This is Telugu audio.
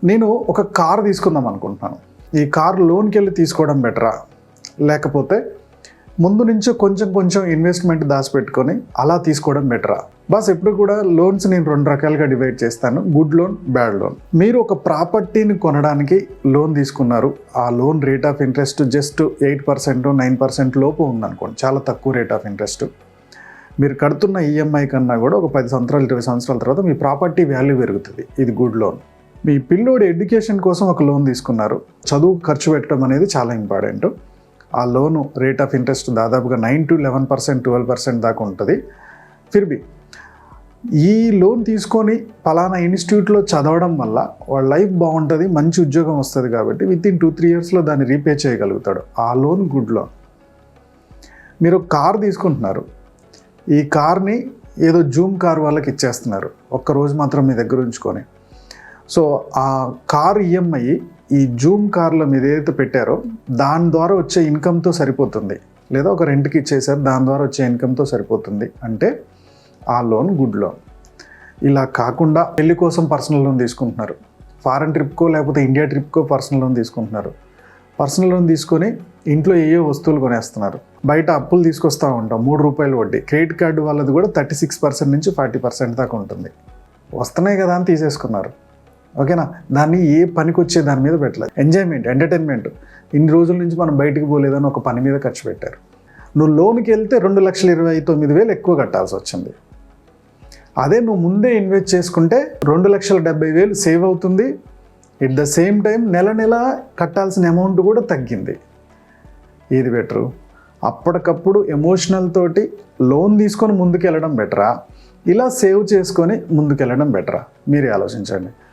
నేను ఒక కార్ తీసుకుందాం అనుకుంటున్నాను. ఈ కార్ లోన్కి వెళ్ళి తీసుకోవడం బెటరా, లేకపోతే ముందు నుంచో కొంచెం కొంచెం ఇన్వెస్ట్మెంట్ దాచిపెట్టుకొని అలా తీసుకోవడం బెటరా? బాస్, ఎప్పుడు కూడా లోన్స్ నేను 2 రకాలుగా డివైడ్ చేస్తాను, గుడ్ లోన్, బ్యాడ్ లోన్. మీరు ఒక ప్రాపర్టీని కొనడానికి లోన్ తీసుకున్నారు, ఆ loan rate of interest just 8%, 9% లోపు ఉందనుకోండి, చాలా తక్కువ రేట్ ఆఫ్ ఇంట్రెస్ట్. మీరు కడుతున్న ఈఎంఐ కన్నా కూడా ఒక 10 సంవత్సరాలు 20 సంవత్సరాల తర్వాత మీ ప్రాపర్టీ వాల్యూ పెరుగుతుంది. ఇది గుడ్ లోన్. మీ పిల్లోడి ఎడ్యుకేషన్ కోసం ఒక లోన్ తీసుకున్నారు, చదువు ఖర్చు పెట్టడం అనేది చాలా ఇంపార్టెంట్. ఆ లోను రేట్ ఆఫ్ ఇంట్రెస్ట్ దాదాపుగా 9 to 11%, 12% దాకా ఉంటుంది. ఫిర్బీ ఈ లోన్ తీసుకొని పలానా ఇన్స్టిట్యూట్లో చదవడం వల్ల వాళ్ళ లైఫ్ బాగుంటుంది, మంచి ఉద్యోగం వస్తుంది కాబట్టి వితిన్ 2-3 ఇయర్స్లో దాన్ని రీపే చేయగలుగుతాడు. ఆ లోన్ గుడ్ లోన్. మీరు కార్ తీసుకుంటున్నారు, ఈ కార్ని ఏదో జూమ్ కార్ వాళ్ళకి ఇచ్చేస్తున్నారు, ఒక్కరోజు మాత్రం మీ దగ్గర ఉంచుకొని. సో ఆ కార్ ఈఎంఐ ఈ జూమ్ కార్లో మీరు ఏదైతే పెట్టారో దాని ద్వారా వచ్చే ఇన్కమ్తో సరిపోతుంది, లేదా ఒక రెంట్కి ఇచ్చేసారు దాని ద్వారా వచ్చే ఇన్కమ్తో సరిపోతుంది అంటే ఆ లోన్ గుడ్ లోన్. ఇలా కాకుండా పెళ్లి కోసం పర్సనల్ లోన్ తీసుకుంటున్నారు, ఫారెన్ ట్రిప్కో లేకపోతే ఇండియా ట్రిప్కో పర్సనల్ లోన్ తీసుకుంటున్నారు. పర్సనల్ లోన్ తీసుకొని ఇంట్లో ఏవో వస్తువులు కొనేస్తున్నారు, బయట అప్పులు తీసుకొస్తూ ఉంటాం, ₹3 వడ్డీ. క్రెడిట్ కార్డు వాళ్ళది కూడా 36% నుంచి 40% దాకా ఉంటుంది. వస్తున్నాయి కదా అని తీసేసుకున్నారు. ఓకేనా? దాన్ని ఏ పనికి వచ్చే దాని మీద పెట్టలేదు. ఎంజాయ్మెంట్, ఎంటర్టైన్మెంట్, ఇన్ని రోజుల నుంచి మనం బయటికి పోలేదని ఒక పని మీద ఖర్చు పెట్టారు. నువ్వు లోన్కి వెళ్తే 2,29,000 ఎక్కువ కట్టాల్సి వచ్చింది. అదే నువ్వు ముందే ఇన్వెస్ట్ చేసుకుంటే 2,70,000 సేవ్ అవుతుంది. ఎట్ ద సేమ్ టైం నెల నెల కట్టాల్సిన అమౌంట్ కూడా తగ్గింది. ఏది బెటరు? అప్పటికప్పుడు ఎమోషనల్ తోటి లోన్ తీసుకొని ముందుకు వెళ్ళడం బెటరా, ఇలా సేవ్ చేసుకొని ముందుకు వెళ్ళడం బెటరా? మీరే ఆలోచించండి.